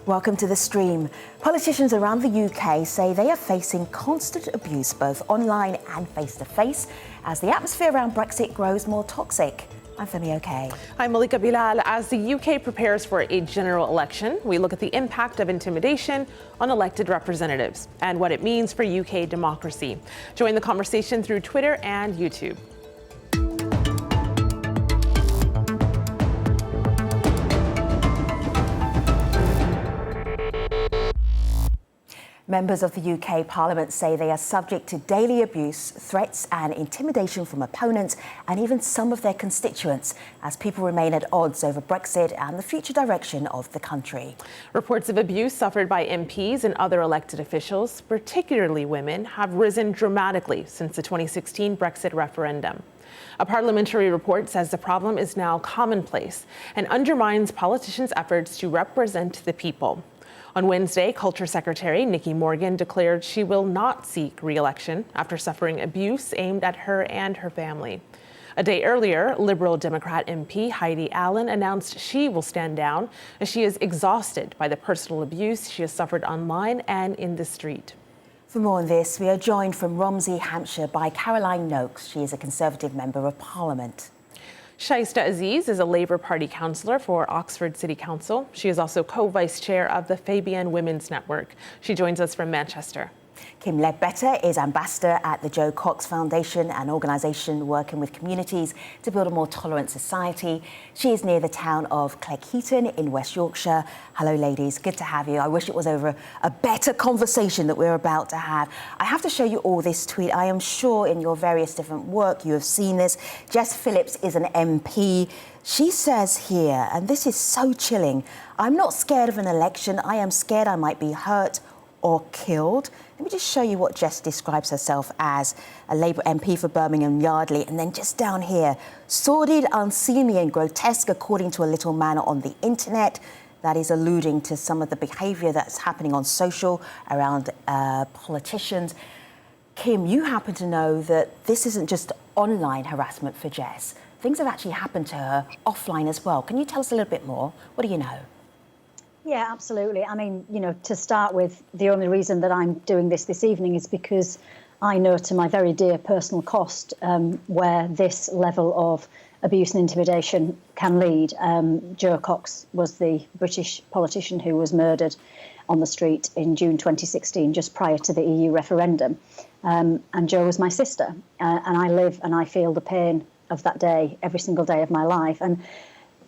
Welcome to the stream. Politicians around the UK say they are facing constant abuse both online and face-to-face as the atmosphere around Brexit grows more toxic. I'm Femi Okay. I'm Malika Bilal. As the UK prepares for a general election, we look at the impact of intimidation on elected representatives and what it means for UK democracy. Join the conversation through Twitter and YouTube. Members of the UK Parliament say they are subject to daily abuse, threats and intimidation from opponents and even some of their constituents as people remain at odds over Brexit and the future direction of the country. Reports of abuse suffered by MPs and other elected officials, particularly women, have risen dramatically since the 2016 Brexit referendum. A parliamentary report says the problem is now commonplace and undermines politicians' efforts to represent the people. On Wednesday, Culture Secretary Nicky Morgan declared she will not seek re-election after suffering abuse aimed at her and her family. A day earlier, Liberal Democrat MP Heidi Allen announced she will stand down as she is exhausted by the personal abuse she has suffered online and in the street. For more on this, we are joined from Romsey, Hampshire by Caroline Noakes. She is a Conservative Member of Parliament. Shaista Aziz is a Labour Party councillor for Oxford City Council. She is also co-vice chair of the Fabian Women's Network. She joins us from Manchester. Kim Ledbetter is ambassador at the Jo Cox Foundation, an organisation working with communities to build a more tolerant society. She is near the town of Cleckheaton in West Yorkshire. Hello, ladies. Good to have you. I wish it was over a better conversation that we're about to have. I have to show you all this tweet. I am sure in your various different work you have seen this. Jess Phillips is an MP. She says here, and this is so chilling, "I'm not scared of an election. I am scared I might be hurt or killed." Let me just show you what Jess describes herself as, a Labour MP for Birmingham Yardley. And then just down here, sordid, unseemly and grotesque according to a little man on the internet. That is alluding to some of the behaviour that's happening on social around politicians. Kim, you happen to know that this isn't just online harassment for Jess. Things have actually happened to her offline as well. Can you tell us a little bit more? What do you know? Yeah, absolutely. I mean, you know, to start with, the only reason that I'm doing this evening is because I know to my very dear personal cost where this level of abuse and intimidation can lead. Jo Cox was the British politician who was murdered on the street in June 2016, just prior to the EU referendum. And Jo was my sister. And I live and I feel the pain of that day every single day of my life. And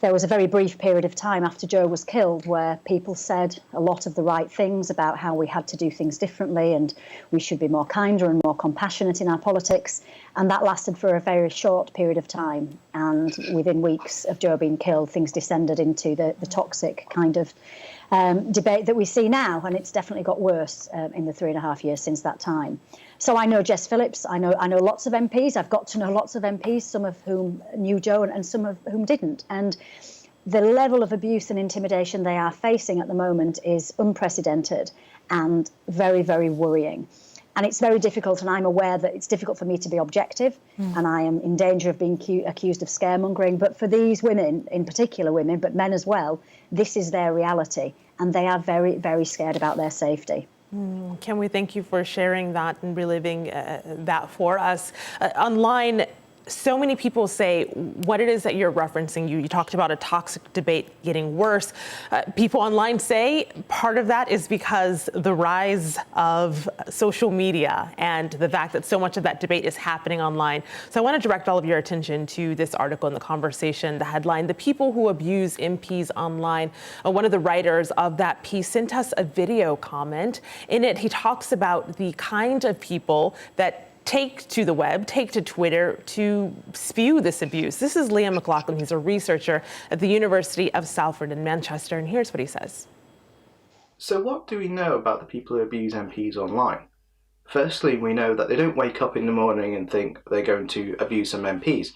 there was a very brief period of time after Jo was killed where people said a lot of the right things about how we had to do things differently and we should be more kinder and more compassionate in our politics. And that lasted for a very short period of time. And within weeks of Jo being killed, things descended into the toxic kind of debate that we see now. And it's definitely got worse in the 3.5 years since that time. So I know Jess Phillips, I know lots of MPs, I've got to know lots of MPs, some of whom knew Jo and some of whom didn't. And the level of abuse and intimidation they are facing at the moment is unprecedented and very, very worrying. And it's very difficult, and I'm aware that it's difficult for me to be objective, and I am in danger of being accused of scaremongering. But for these women, in particular women, but men as well, this is their reality, and they are very, very scared about their safety. Can we thank you for sharing that and reliving that for us? Online, so many people say what it is that you're referencing. You talked about a toxic debate getting worse. People online say part of that is because the rise of social media and the fact that so much of that debate is happening online. So I want to direct all of your attention to this article in The Conversation, the headline, "The People Who Abuse MPs Online." One of the writers of that piece sent us a video comment. In it, he talks about the kind of people that take to the web, take to Twitter to spew this abuse. This is Liam McLaughlin. He's a researcher at the University of Salford in Manchester, and here's what he says. So what do we know about the people who abuse MPs online? Firstly, we know that they don't wake up in the morning and think they're going to abuse some MPs.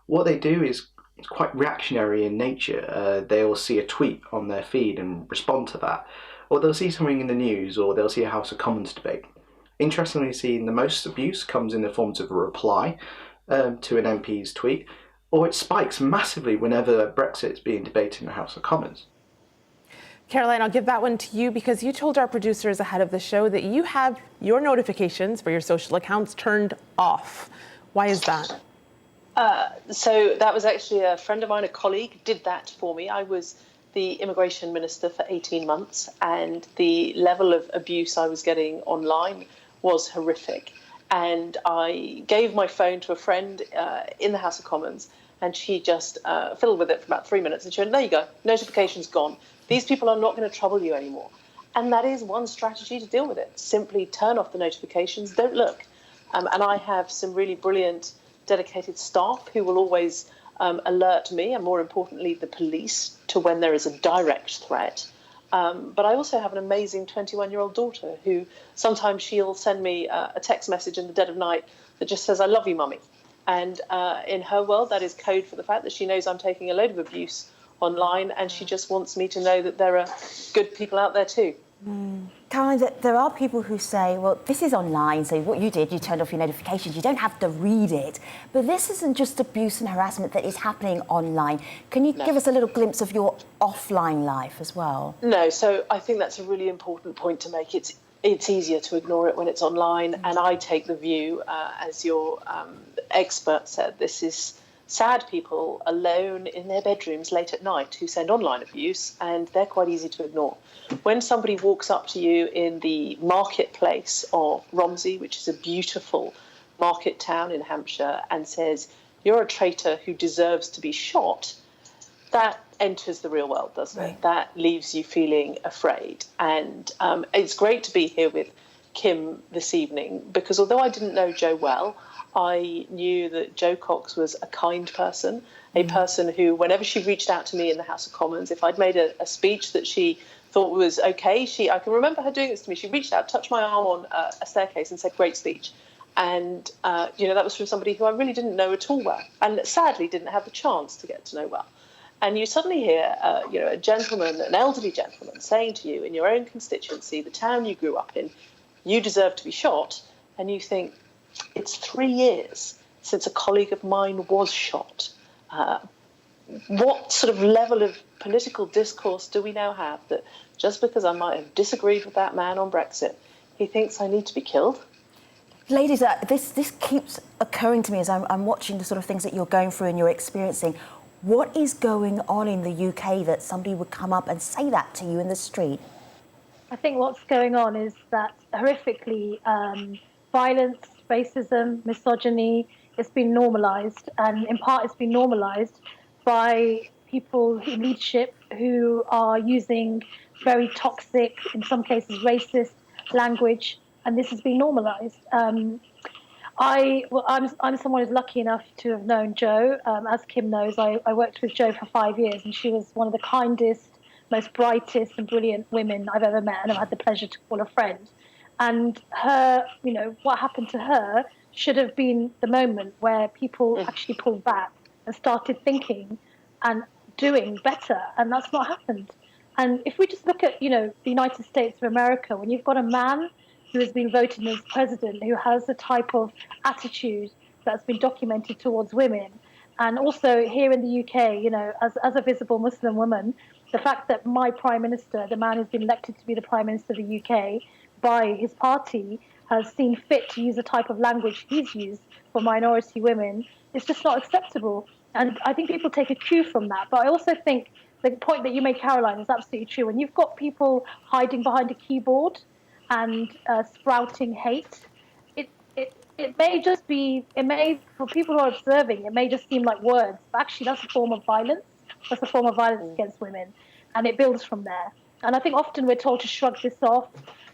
What they do is quite reactionary in nature. They'll see a tweet on their feed and respond to that, or they'll see something in the news, or they'll see a House of Commons debate. Interestingly, seeing the most abuse comes in the forms of a reply to an MP's tweet, or it spikes massively whenever Brexit is being debated in the House of Commons. Caroline, I'll give that one to you because you told our producers ahead of the show that you have your notifications for your social accounts turned off. Why is that? So that was actually a friend of mine, a colleague, did that for me. I was the immigration minister for 18 months, and the level of abuse I was getting online was horrific. And I gave my phone to a friend in the House of Commons, and she just fiddled with it for about 3 minutes. And she went, there you go, notification's gone. These people are not going to trouble you anymore. And that is one strategy to deal with it. Simply turn off the notifications, don't look. And I have some really brilliant dedicated staff who will always alert me, and more importantly, the police, to when there is a direct threat. But I also have an amazing 21-year-old daughter who sometimes she'll send me a text message in the dead of night that just says, I love you, mummy. And in her world, that is code for the fact that she knows I'm taking a load of abuse online, and she just wants me to know that there are good people out there too. Caroline, there are people who say, well, this is online, so what you did, you turned off your notifications, you don't have to read it. But this isn't just abuse and harassment that is happening online. Can you give us a little glimpse of your offline life as well? No, so I think that's a really important point to make. It's easier to ignore it when it's online, and I take the view, as your expert said, this is sad people alone in their bedrooms late at night who send online abuse, and they're quite easy to ignore. When somebody walks up to you in the marketplace of Romsey, which is a beautiful market town in Hampshire, and says, you're a traitor who deserves to be shot, that enters the real world, doesn't it? That leaves you feeling afraid. And it's great to be here with Kim this evening, because although I didn't know Jo well, I knew that Jo Cox was a kind person, a person who, whenever she reached out to me in the House of Commons, if I'd made a speech that she thought was okay, I can remember her doing this to me. She reached out, touched my arm on a staircase and said, great speech. And, that was from somebody who I really didn't know at all well, and sadly didn't have the chance to get to know well. And you suddenly hear, a gentleman, an elderly gentleman, saying to you in your own constituency, the town you grew up in, you deserve to be shot. And you think, it's 3 years since a colleague of mine was shot. What sort of level of political discourse do we now have that just because I might have disagreed with that man on Brexit, he thinks I need to be killed? Ladies, this keeps occurring to me as I'm watching the sort of things that you're going through and you're experiencing. What is going on in the UK that somebody would come up and say that to you in the street? I think what's going on is that horrifically violence, racism, misogyny, it's been normalised, and in part it's been normalised by people in leadership who are using very toxic, in some cases racist language, and this has been normalised. I'm someone who's lucky enough to have known Jo. As Kim knows, I worked with Jo for 5 years, and she was one of the kindest, most brightest and brilliant women I've ever met, and I've had the pleasure to call a friend. And her, what happened to her should have been the moment where people actually pulled back and started thinking and doing better, and that's not happened. And if we just look at, the United States of America, when you've got a man who has been voted as president, who has the type of attitude that's been documented towards women, and also here in the UK, as a visible Muslim woman, the fact that my Prime Minister, the man who's been elected to be the Prime Minister of the UK by his party, has seen fit to use the type of language he's used for minority women, it's just not acceptable. And I think people take a cue from that. But I also think the point that you made, Caroline, is absolutely true. When you've got people hiding behind a keyboard and sprouting hate, it may just be, for people who are observing, it may just seem like words, but actually that's a form of violence. That's a form of violence against women, and it builds from there. And I think often we're told to shrug this off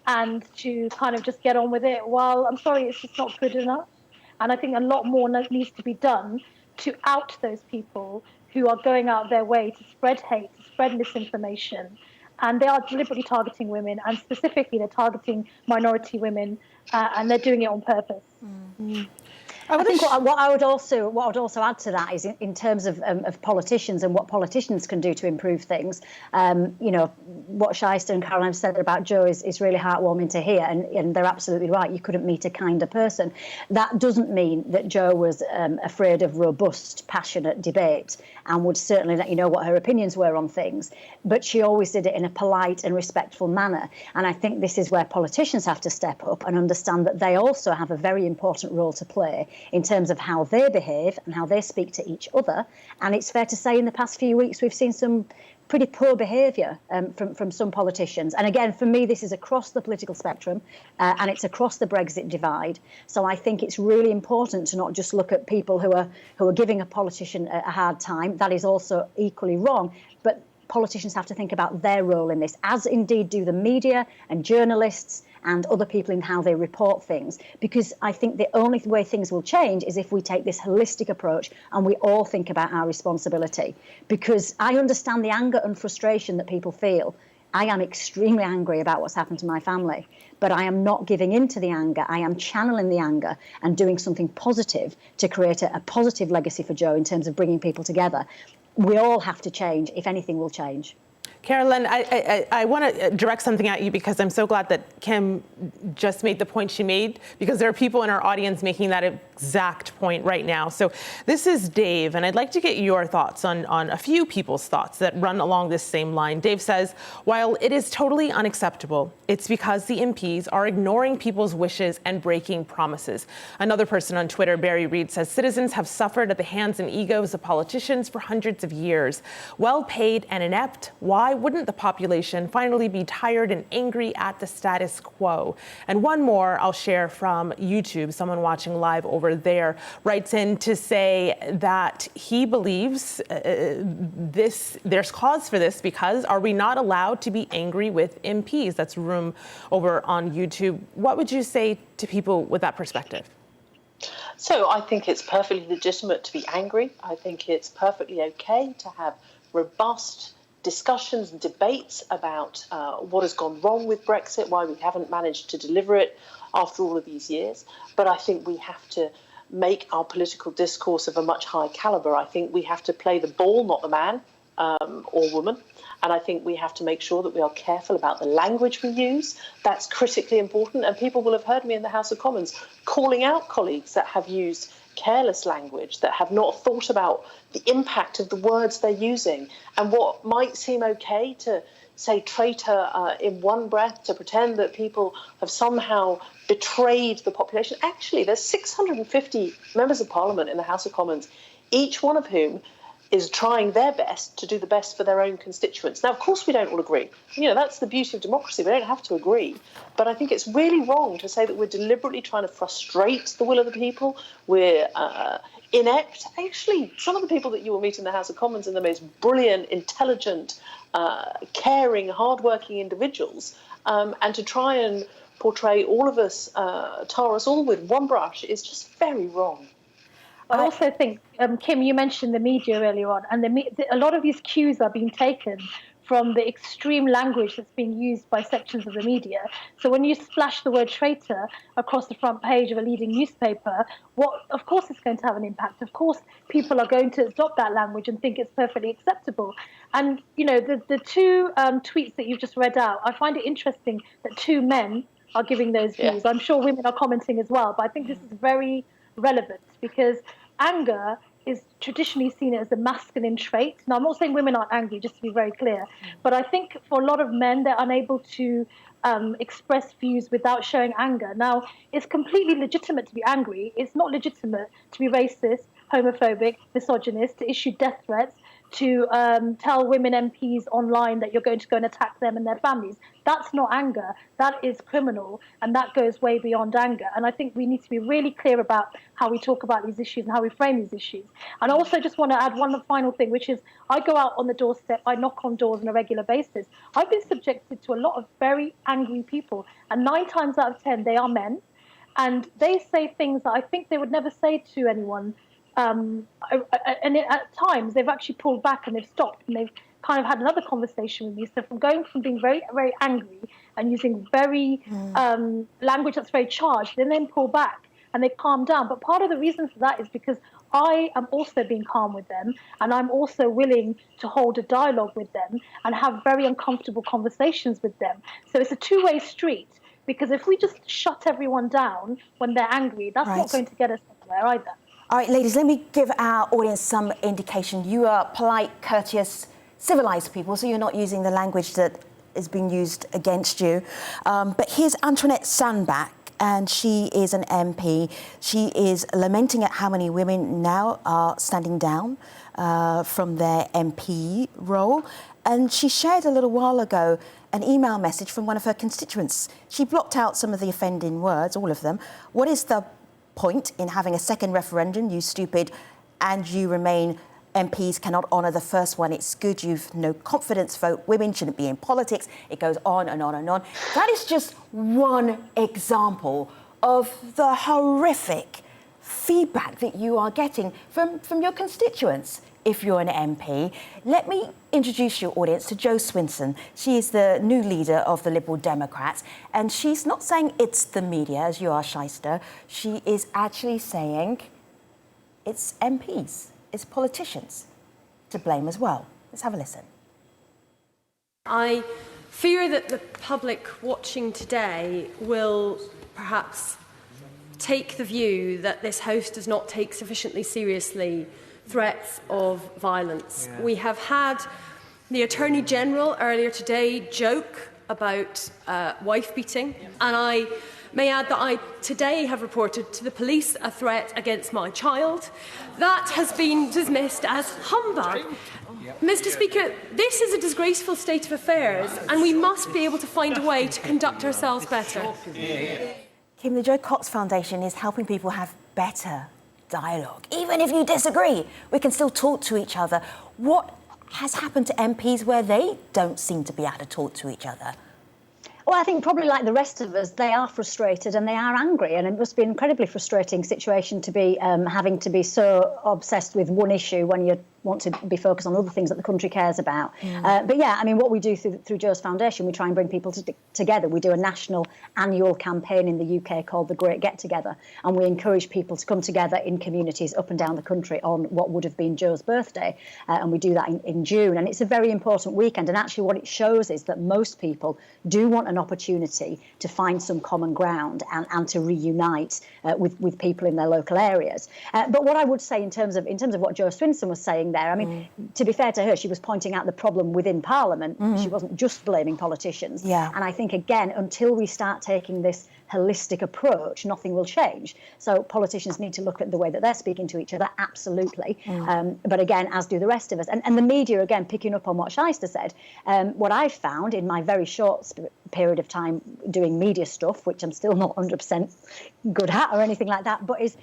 and to kind of just get on with it. Well, I'm sorry, it's just not good enough. And I think a lot more needs to be done to out those people who are going out their way to spread hate, to spread misinformation. And they are deliberately targeting women, and specifically they're targeting minority women, and they're doing it on purpose. I think what I would also add to that is in terms of politicians and what politicians can do to improve things. What Shaista and Caroline said about Jo is really heartwarming to hear, and they're absolutely right. You couldn't meet a kinder person. That doesn't mean that Jo was afraid of robust, passionate debate and would certainly let you know what her opinions were on things. But she always did it in a polite and respectful manner. And I think this is where politicians have to step up and understand that they also have a very important role to play in terms of how they behave and how they speak to each other. And it's fair to say in the past few weeks we've seen some pretty poor behaviour from some politicians. And again, for me, this is across the political spectrum and it's across the Brexit divide. So I think it's really important to not just look at people who are giving a politician a hard time. That is also equally wrong. But politicians have to think about their role in this, as indeed do the media and journalists and other people in how they report things. Because I think the only way things will change is if we take this holistic approach and we all think about our responsibility. Because I understand the anger and frustration that people feel. I am extremely angry about what's happened to my family, but I am not giving in to the anger. I am channeling the anger and doing something positive to create a positive legacy for Jo in terms of bringing people together. We all have to change if anything will change. Carolyn, I want to direct something at you because I'm so glad that Kim just made the point she made, because there are people in our audience making that exact point right now. So this is Dave, and I'd like to get your thoughts on a few people's thoughts that run along this same line. Dave says, while it is totally unacceptable, it's because the MPs are ignoring people's wishes and breaking promises. Another person on Twitter, Barry Reed, says citizens have suffered at the hands and egos of politicians for hundreds of years. Well paid and inept, why wouldn't the population finally be tired and angry at the status quo? And one more I'll share from YouTube. Someone watching live over there writes in to say that he believes there's cause for this because are we not allowed to be angry with MPs? That's Room over on YouTube. What would you say to people with that perspective? So I think it's perfectly legitimate to be angry. I think it's perfectly okay to have robust discussions and debates about what has gone wrong with Brexit, why we haven't managed to deliver it after all of these years. But I think we have to make our political discourse of a much higher calibre. I think we have to play the ball, not the man or woman. And I think we have to make sure that we are careful about the language we use. That's critically important. And people will have heard me in the House of Commons calling out colleagues that have used careless language, that have not thought about the impact of the words they're using. And what might seem okay to say traitor in one breath, to pretend that people have somehow betrayed the population. Actually, there's 650 members of Parliament in the House of Commons, each one of whom is trying their best to do the best for their own constituents. Now, of course, we don't all agree. That's the beauty of democracy. We don't have to agree. But I think it's really wrong to say that we're deliberately trying to frustrate the will of the people. We're inept. Actually, some of the people that you will meet in the House of Commons are the most brilliant, intelligent, caring, hardworking individuals. And to try and portray all of us, tar us all with one brush is just very wrong. I also think, Kim, you mentioned the media earlier on, and a lot of these cues are being taken from the extreme language that's being used by sections of the media. So when you splash the word traitor across the front page of a leading newspaper, of course it's going to have an impact. Of course, people are going to adopt that language and think it's perfectly acceptable. And, the two tweets that you've just read out, I find it interesting that two men are giving those views. I'm sure women are commenting as well, but I think this is very relevant because anger is traditionally seen as a masculine trait. Now, I'm not saying women aren't angry, just to be very clear, but I think for a lot of men, they're unable to express views without showing anger. Now, it's completely legitimate to be angry. It's not legitimate to be racist, homophobic, misogynist, to issue death threats, to tell women MPs online that you're going to go and attack them and their families. That's not anger. That is criminal, and that goes way beyond anger. And I think we need to be really clear about how we talk about these issues and how we frame these issues. And I also just want to add one final thing, which is I go out on the doorstep, I knock on doors on a regular basis. I've been subjected to a lot of very angry people, and 9 times out of 10, they are men, and they say things that I think they would never say to anyone. And at times they've actually pulled back and they've stopped and they've kind of had another conversation with me. So from going from being very, very angry and using very language that's very charged, then pull back and they calm down. But part of the reason for that is because I am also being calm with them, and I'm also willing to hold a dialogue with them and have very uncomfortable conversations with them. So it's a two-way street, because if we just shut everyone down when they're angry, that's not going to get us anywhere either. All right, ladies, let me give our audience some indication. You are polite, courteous, civilised people, so you're not using the language that is being used against you. But here's Antoinette Sandbach, and she is an MP. She is lamenting at how many women now are standing down from their MP role. And she shared a little while ago an email message from one of her constituents. She blocked out some of the offending words, all of them. What is the point in having a second referendum, you stupid, and you remain MPs cannot honour the first one. It's good you've no confidence vote. Women shouldn't be in politics. It goes on and on and on. That is just one example of the horrific feedback that you are getting from your constituents if you're an MP. Let me introduce your audience to Jo Swinson. She is the new leader of the Liberal Democrats, and she's not saying it's the media, as you are, Shyster. She is actually saying it's MPs, it's politicians to blame as well. Let's have a listen. I fear that the public watching today will perhaps take the view that this House does not take sufficiently seriously threats of violence. We have had the Attorney General earlier today joke about wife beating, and I may add that I today have reported to the police a threat against my child. That has been dismissed as humbug. Mr. Speaker, this is a disgraceful state of affairs, and we must be able to find a way to conduct ourselves better. Kim, the Jo Cox Foundation is helping people have better dialogue. Even if you disagree, we can still talk to each other. What has happened to MPs where they don't seem to be able to talk to each other? Well, I think probably like the rest of us, they are frustrated and they are angry, and it must be an incredibly frustrating situation to be having to be so obsessed with one issue when you want to be focused on other things that the country cares about. But yeah, I mean, what we do through Jo's Foundation, we try and bring people together. We do a national annual campaign in the UK called the Great Get Together, and we encourage people to come together in communities up and down the country on what would have been Jo's birthday, and we do that in June, and it's a very important weekend. And actually what it shows is that most people do want an opportunity to find some common ground and to reunite with people in their local areas. But what I would say in terms of what Jo Swinson was saying there, I mean, to be fair to her, she was pointing out the problem within Parliament. She wasn't just blaming politicians. And I think, again, until we start taking this holistic approach, nothing will change. So politicians need to look at the way that they're speaking to each other, absolutely. But again, as do the rest of us. And the media, again, picking up on what Shyster said, what I've found in my very short period of time doing media stuff, which I'm still not 100% good at or anything like that, but is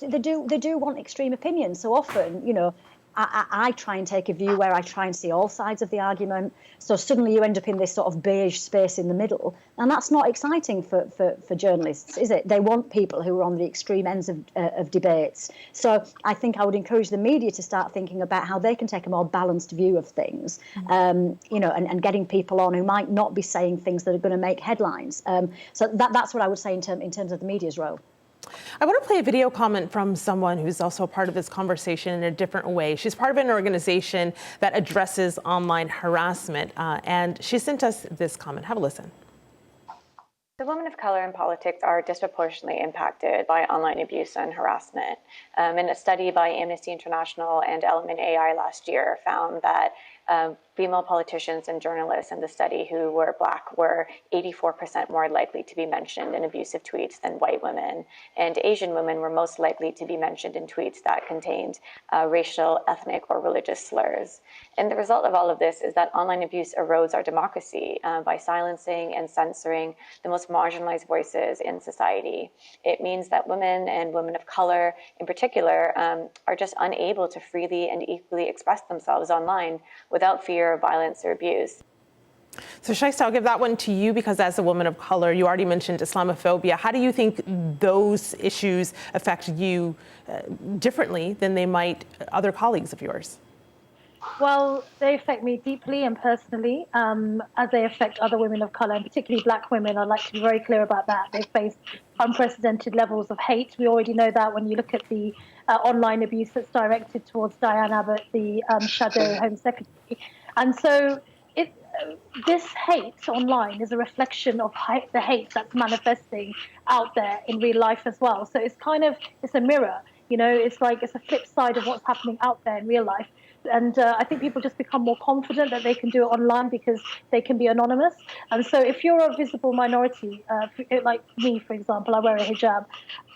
they do want extreme opinions. So often, you know, I try and take a view where I try and see all sides of the argument. So suddenly you end up in this sort of beige space in the middle. And that's not exciting for journalists, is it? They want people who are on the extreme ends of debates. So I think I would encourage the media to start thinking about how they can take a more balanced view of things, you know, and getting people on who might not be saying things that are going to make headlines. So that's what I would say in terms of the media's role. I want to play a video comment from someone who's also a part of this conversation in a different way. She's part of an organization that addresses online harassment, and she sent us this comment. Have a listen. The women of colour in politics are disproportionately impacted by online abuse and harassment. And a study by Amnesty International and Element AI last year found that female politicians and journalists in the study who were Black were 84% more likely to be mentioned in abusive tweets than white women. And Asian women were most likely to be mentioned in tweets that contained racial, ethnic, or religious slurs. And the result of all of this is that online abuse erodes our democracy by silencing and censoring the most marginalized voices in society. It means that women and women of color in particular are just unable to freely and equally express themselves online without fear of violence or abuse. So Shyster, I'll give that one to you because as a woman of color, you already mentioned Islamophobia. How do you think those issues affect you differently than they might other colleagues of yours? Well, they affect me deeply and personally, as they affect other women of colour, and particularly black women. I'd like to be very clear about that. They face unprecedented levels of hate. We already know that when you look at the online abuse that's directed towards Diane Abbott, the shadow Home Secretary. And so this hate online is a reflection of the hate that's manifesting out there in real life as well. So it's a mirror. It's like it's a flip side of what's happening out there in real life. And I think people just become more confident that they can do it online because they can be anonymous. And so if you're a visible minority, like me, for example, I wear a hijab,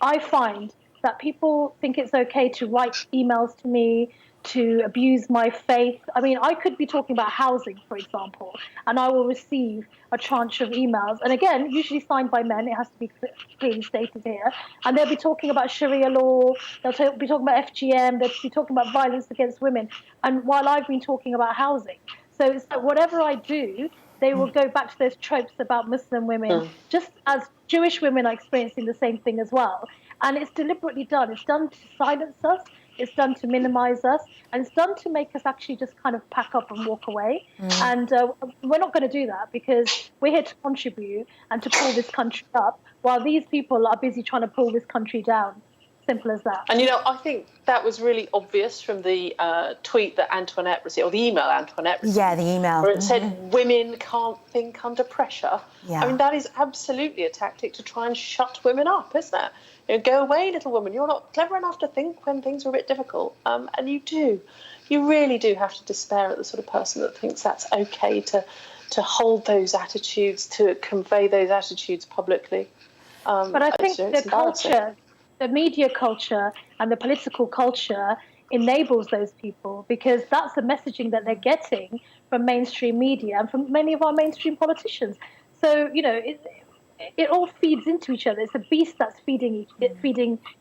I find that people think it's okay to write emails to me, to abuse my faith. I mean, I could be talking about housing, for example, and I will receive a tranche of emails. And again, usually signed by men, it has to be clearly stated here. And they'll be talking about Sharia law, they'll be talking about FGM, they'll be talking about violence against women. And while I've been talking about housing. So it's like whatever I do, they will go back to those tropes about Muslim women, just as Jewish women are experiencing the same thing as well. And it's deliberately done. It's done to silence us. It's done to minimize us, and it's done to make us actually just kind of pack up and walk away. And we're not going to do that because we're here to contribute and to pull this country up, while these people are busy trying to pull this country down. Simple as that. And, I think that was really obvious from the tweet that Antoinette received, or the email Antoinette received. Yeah, the email. Where it said, women can't think under pressure. Yeah. I mean, that is absolutely a tactic to try and shut women up, isn't it? Go away, little woman. You're not clever enough to think when things are a bit difficult. And you do. You really do have to despair at the sort of person that thinks that's okay to hold those attitudes, to convey those attitudes publicly. But I think the culture, the media culture and the political culture enables those people, because that's the messaging that they're getting from mainstream media and from many of our mainstream politicians. So, it all feeds into each other. It's a beast that's feeding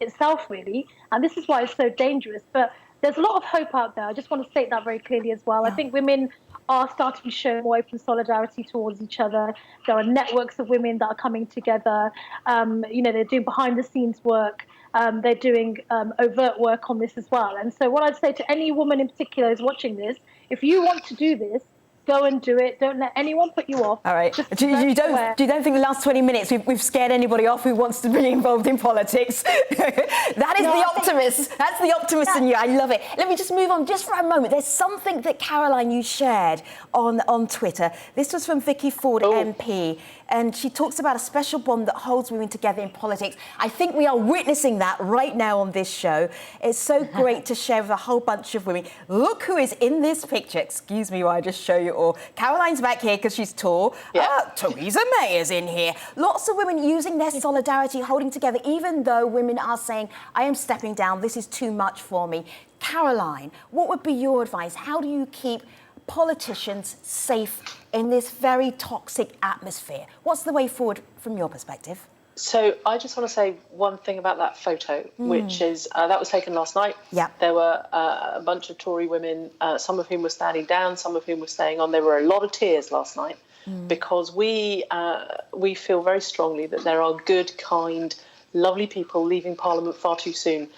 itself, really. And this is why it's so dangerous. But there's a lot of hope out there. I just want to state that very clearly as well. Yeah. I think women are starting to show more open solidarity towards each other. There are networks of women that are coming together. They're doing behind-the-scenes work. They're doing overt work on this as well. And so what I'd say to any woman in particular who's watching this, if you want to do this, go and do it. Don't let anyone put you off. All right. Do you don't think the last 20 minutes we've scared anybody off who wants to be involved in politics? That is the optimist. That's the optimist in you. I love it. Let me just move on just for a moment. There's something that, Caroline, you shared on Twitter. This was from Vicky Ford, MP. And she talks about a special bond that holds women together in politics. I think we are witnessing that right now on this show. It's so great to share with a whole bunch of women. Look who is in this picture. Excuse me while I just show you all. Caroline's back here because she's tall. Yeah. Theresa May is in here. Lots of women using their solidarity, holding together, even though women are saying, I am stepping down, this is too much for me. Caroline, what would be your advice? How do you keep politicians safe in this very toxic atmosphere? What's the way forward from your perspective? So I just want to say one thing about that photo, which is that was taken last night. Yeah. There were a bunch of Tory women, some of whom were standing down, some of whom were staying on. There were a lot of tears last night because we feel very strongly that there are good, kind, lovely people leaving Parliament far too soon.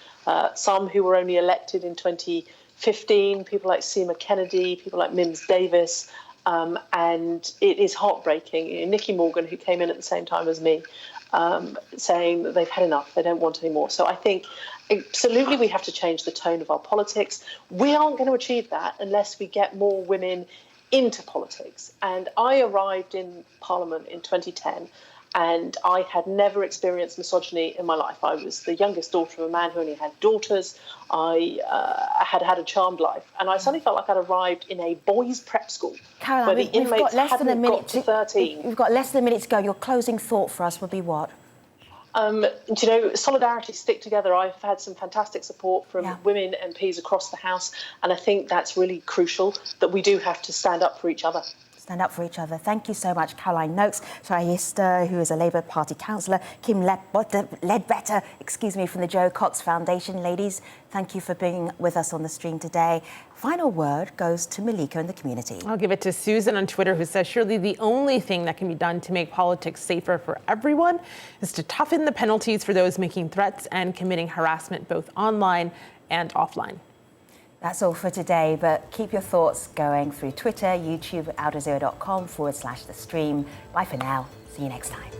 Some who were only elected in 2015, people like Seema Kennedy, people like Mims Davis, and it is heartbreaking. Nicky Morgan, who came in at the same time as me, saying that they've had enough, they don't want any more. So I think absolutely we have to change the tone of our politics. We aren't going to achieve that unless we get more women into politics. And I arrived in Parliament in 2010, and I had never experienced misogyny in my life. I was the youngest daughter of a man who only had daughters. I had had a charmed life, and I suddenly felt like I'd arrived in a boys' prep school. Caroline, where the inmates hadn't got to 13. We've got less than a minute to go. Your closing thought for us would be what? Solidarity, stick together. I've had some fantastic support from women MPs across the House, and I think that's really crucial, that we do have to stand up for each other. Stand up for each other. Thank you so much, Caroline Noakes, Sharister, who is a Labour Party councillor, Kim Ledbetter, from the Jo Cox Foundation. Ladies, thank you for being with us on the stream today. Final word goes to Malika and the community. I'll give it to Susan on Twitter, who says, surely the only thing that can be done to make politics safer for everyone is to toughen the penalties for those making threats and committing harassment both online and offline. That's all for today, but keep your thoughts going through Twitter, YouTube, aljazeera.com/the stream. Bye for now. See you next time.